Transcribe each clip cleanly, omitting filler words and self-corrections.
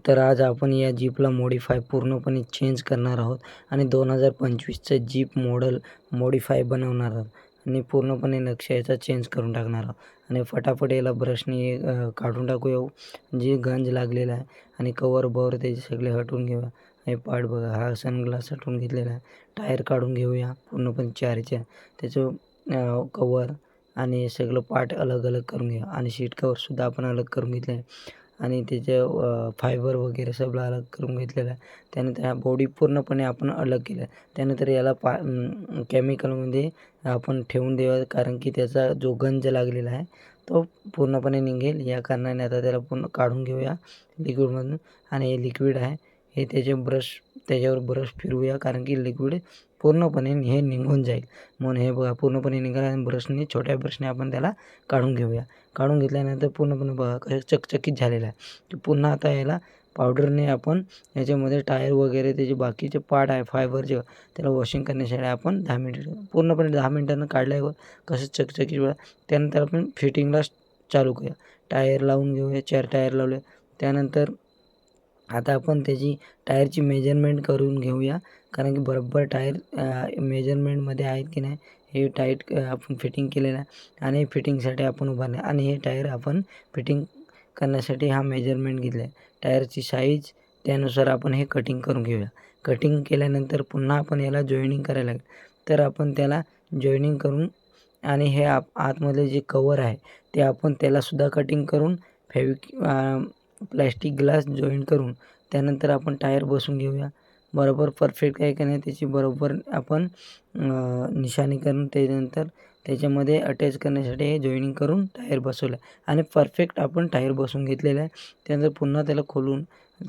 तर आज आपण या जीपला मॉडिफाय पूर्णपणे चेंज करणार आहोत आणि 2025चं जीप मॉडेल मॉडिफाय बनवणार आहोत आणि पूर्णपणे नक्षा याचा चेंज करून टाकणार आहोत आणि फटाफट याला ब्रशने काढून टाकूया जे गंज लागलेला आहे आणि कवर त्याचे सगळे हटवून घेऊया. हे पार्ट बघा, हा सनग्लास हटवून घेतलेला आहे. टायर काढून घेऊया पूर्णपणे चारच्या, त्याचं कवर आणि हे सगळं पार्ट अलग अलग करून घेऊया आणि सीट कवरसुद्धा आपण अलग करून घेतलं आहे आणि त्याचे फायबर वगैरे सगळं अलग करून घेतलेलं आहे. त्यानंतर हा बॉडी पूर्णपणे आपण अलग केलं आहे. त्यानंतर याला केमिकलमध्ये आपण ठेवून देऊया, कारण की त्याचा जो गंज लागलेला आहे तो पूर्णपणे निघेल. या कारणाने आता त्याला पूर्ण काढून घेऊया लिक्विडमधून आणि हे लिक्विड आहे हे त्याच्यावर ब्रश फिरवूया, कारण की लिक्विड पूर्णपणे हे निघून जाईल. म्हणून हे बघा पूर्णपणे निघालं आणि छोट्या ब्रशने आपण त्याला काढून घेऊया. काढून घेतल्यानंतर पूर्णपणे बघा कसं चकचकीत झालेलं आहे. की पुन्हा आता याला पावडरने आपण याच्यामध्ये टायर वगैरे त्याचे बाकीचे पार्ट आहे फायबरचे, त्याला वॉशिंग करण्यासाठी आपण 10 मिनिट पूर्णपणे 10 मिनिटांनं काढल्यावर कसं चकचकीत बघा. त्यानंतर आपण फिटिंगला चालू करूया. टायर लावून घेऊया, 4 टायर लावले. त्यानंतर आता आपण त्याची टायरची मेजरमेंट करून घेऊया, कारण की बरोबर टायर मेजरमेंटमध्ये आहेत की नाही हे टाईट आपण फिटिंग केलेलं आहे आणि फिटिंगसाठी आपण उभारले आणि हे टायर आपण फिटिंग करण्यासाठी हा मेजरमेंट घेतला आहे. टायरची साईज त्यानुसार आपण हे कटिंग करून घेऊया. कटिंग केल्यानंतर पुन्हा आपण याला जॉईनिंग करायला लागेल. तर आपण त्याला जॉईनिंग करून आणि हे आतमधले जे कवर आहे ते आपण त्यालासुद्धा कटिंग करून प्लॅस्टिक ग्लास जॉईन करून त्यानंतर आपण टायर बसवून घेऊया. बरोबर परफेक्ट आहे का नाही त्याची बरोबर आपण निशाणी करून त्यानंतर त्याच्यामध्ये अटॅच करण्यासाठी हे जॉईनिंग करून टायर बसवलं आणि परफेक्ट आपण टायर बसवून घेतलेलं आहे. त्यानंतर पुन्हा त्याला खोलून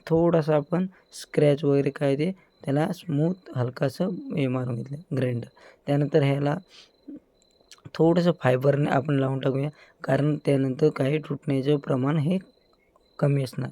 थोडासा आपण स्क्रॅच वगैरे काय ते त्याला स्मूथ हलकासं हे मारून घेतलं ग्राइंडर. त्यानंतर ह्याला थोडंसं फायबरने आपण लावून टाकूया, कारण त्यानंतर काही तुटण्याचं प्रमाण हे कमी असणार.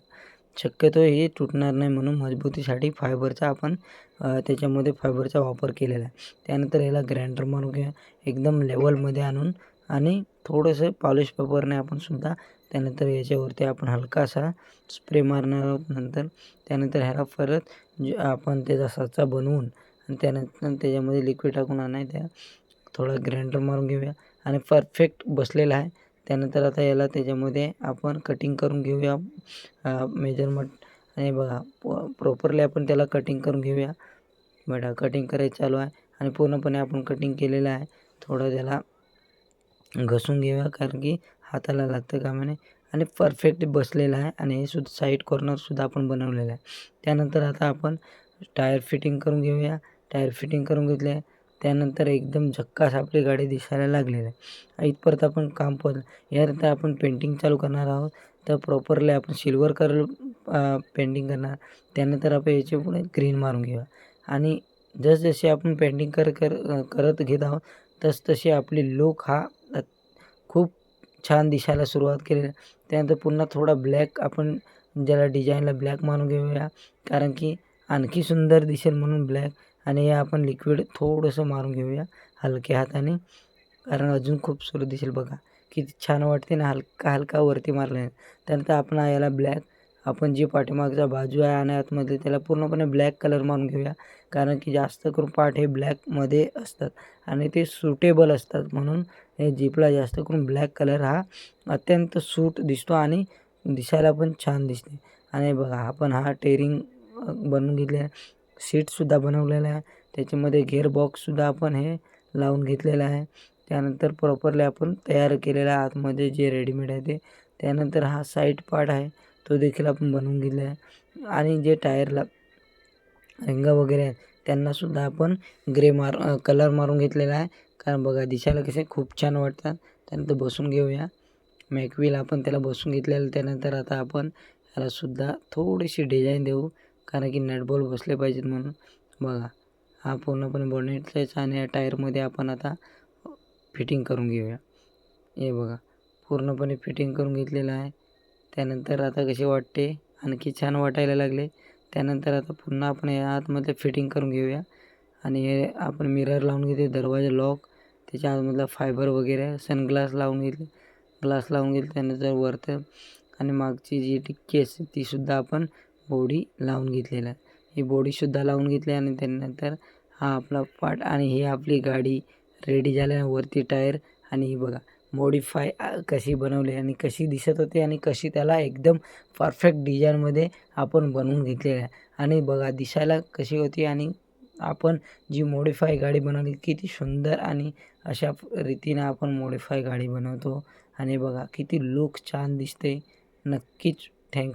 शक्यतो हे तुटणार नाही म्हणून मजबूतीसाठी फायबरचा आपण त्याच्यामध्ये फायबरचा वापर केलेला आहे. त्यानंतर याला ग्राइंडर मारून घेऊया एकदम लेवलमध्ये आणून आणि थोडंसं पॉलिश पेपरने आपण सुद्धा त्यानंतर याच्यावरती आपण हलकासा स्प्रे मारणार आहोत. त्यानंतर ह्याला परत आपण त्याचा साचा बनवून आणि त्यानंतर त्याच्यामध्ये लिक्विड टाकून आणायचं, थोडा ग्राइंडर मारून घेऊया आणि परफेक्ट बसलेला आहे. त्यानंतर आता याला त्याच्यामध्ये आपण कटिंग करून घेऊया मेजरमेंट आणि बघा प्रॉपरली आपण त्याला कटिंग करून घेऊया. बघा कटिंग करायचं चालू आहे आणि पूर्णपणे आपण कटिंग केलेलं आहे. थोडं त्याला घसून घेऊया, कारण की हाताला लागतं कामा नये आणि परफेक्ट बसलेलं आहे आणि हे सुद्धा साईड कॉर्नरसुद्धा आपण बनवलेलं आहे. त्यानंतर आता आपण टायर फिटिंग करून घेऊया. टायर फिटिंग करून घेतले आहे. त्यानंतर एकदम झक्कास आपली गाडी दिसायला लागलेली आहे. इथपर्यंत आपण काम यानंतर आपण पेंटिंग चालू करणार आहोत. तर प्रॉपरली आपण सिल्वर कलर पेंटिंग करणार. त्यानंतर आपण याच्या पुढे ग्रीन मारून घेऊया आणि जसजशी आपण पेंटिंग करत घेत आहोत तसतशी आपली लुक हा खूप छान दिसायला सुरुवात केली. त्यानंतर पुन्हा थोडा ब्लॅक आपण ज्याला डिझाईनला ब्लॅक मारून घेऊया, कारण की आणखी सुंदर दिसेल म्हणून ब्लॅक. आणि हे आपण लिक्विड थोडंसं मारून घेऊया हलक्या हाताने, कारण अजून खूप सुंदर दिसेल. बघा किती छान वाटते ना हलका हलका वरती मारल्याने. त्यानंतर आपण याला ब्लॅक आपण जी पाठीमागचा बाजू आहे आणि आतमध्ये त्याला पूर्णपणे ब्लॅक कलर मारून घेऊया, कारण की जास्त करून पार्ट हे ब्लॅकमध्ये असतात आणि ते सुटेबल असतात. म्हणून हे जीपला जास्त करून ब्लॅक कलर हा अत्यंत सूट दिसतो आणि दिसायला पण छान दिसते. आणि बघा आपण हा टेरिंग बनवून घेतलेला आहे, सीटसुद्धा बनवलेला आहे, त्याच्यामध्ये गिअरबॉक्ससुद्धा आपण हे लावून घेतलेलं आहे. त्यानंतर प्रॉपरली आपण तयार केलेला आहे आतमध्ये जे रेडीमेड आहे ते. त्यानंतर हा साईड पार्ट आहे तो देखील आपण बनवून घेतला आहे आणि जे टायरला रिंगा वगैरे आहेत त्यांनासुद्धा आपण कलर मारून घेतलेला आहे, कारण बघा दिसायला कसे खूप छान वाटतात. त्यानंतर बसून घेऊया मॅकव्हील आपण त्याला बसून घेतलेलं. त्यानंतर आता आपण यालासुद्धा थोडीशी डिझाईन देऊ, कारण की नटबोल्ट बसले पाहिजेत म्हणून. बघा हा पूर्णपणे बोनेटचा आणि या टायरमध्ये आपण आता फिटिंग करून घेऊया. हे बघा पूर्णपणे फिटिंग करून घेतलेलं आहे. त्यानंतर आता कसे वाटते, आणखी छान वाटायला लागले. त्यानंतर आता पुन्हा आपण या आतमध्ये फिटिंग करून घेऊया आणि हे आपण मिरर लावून घेते, दरवाजा लॉक, त्याच्या आतमधला फायबर वगैरे, सनग्लास लावून घेतले, ग्लास लावून घेतले. त्यानंतर वरतं आणि मागची जी टिक्की असते तीसुद्धा आपण बॉडी लावून घेतलेला आहे. ही बॉडीसुद्धा लावून घेतली आणि त्यानंतर हा आपला पार्ट आणि ही आपली गाडी रेडी झाल्यावरती टायर. आणि ही बघा मॉडिफाय कशी बनवली आणि कशी दिसत होती आणि कशी त्याला एकदम परफेक्ट डिझाईनमध्ये आपण बनवून घेतलेलं आहे. आणि बघा दिसायला कशी होती आणि आपण जी मॉडिफाय गाडी बनवली किती सुंदर आणि अशा रीतीनं आपण मॉडिफाय गाडी बनवतो. आणि बघा किती लुक छान दिसते. नक्कीच थँक्स.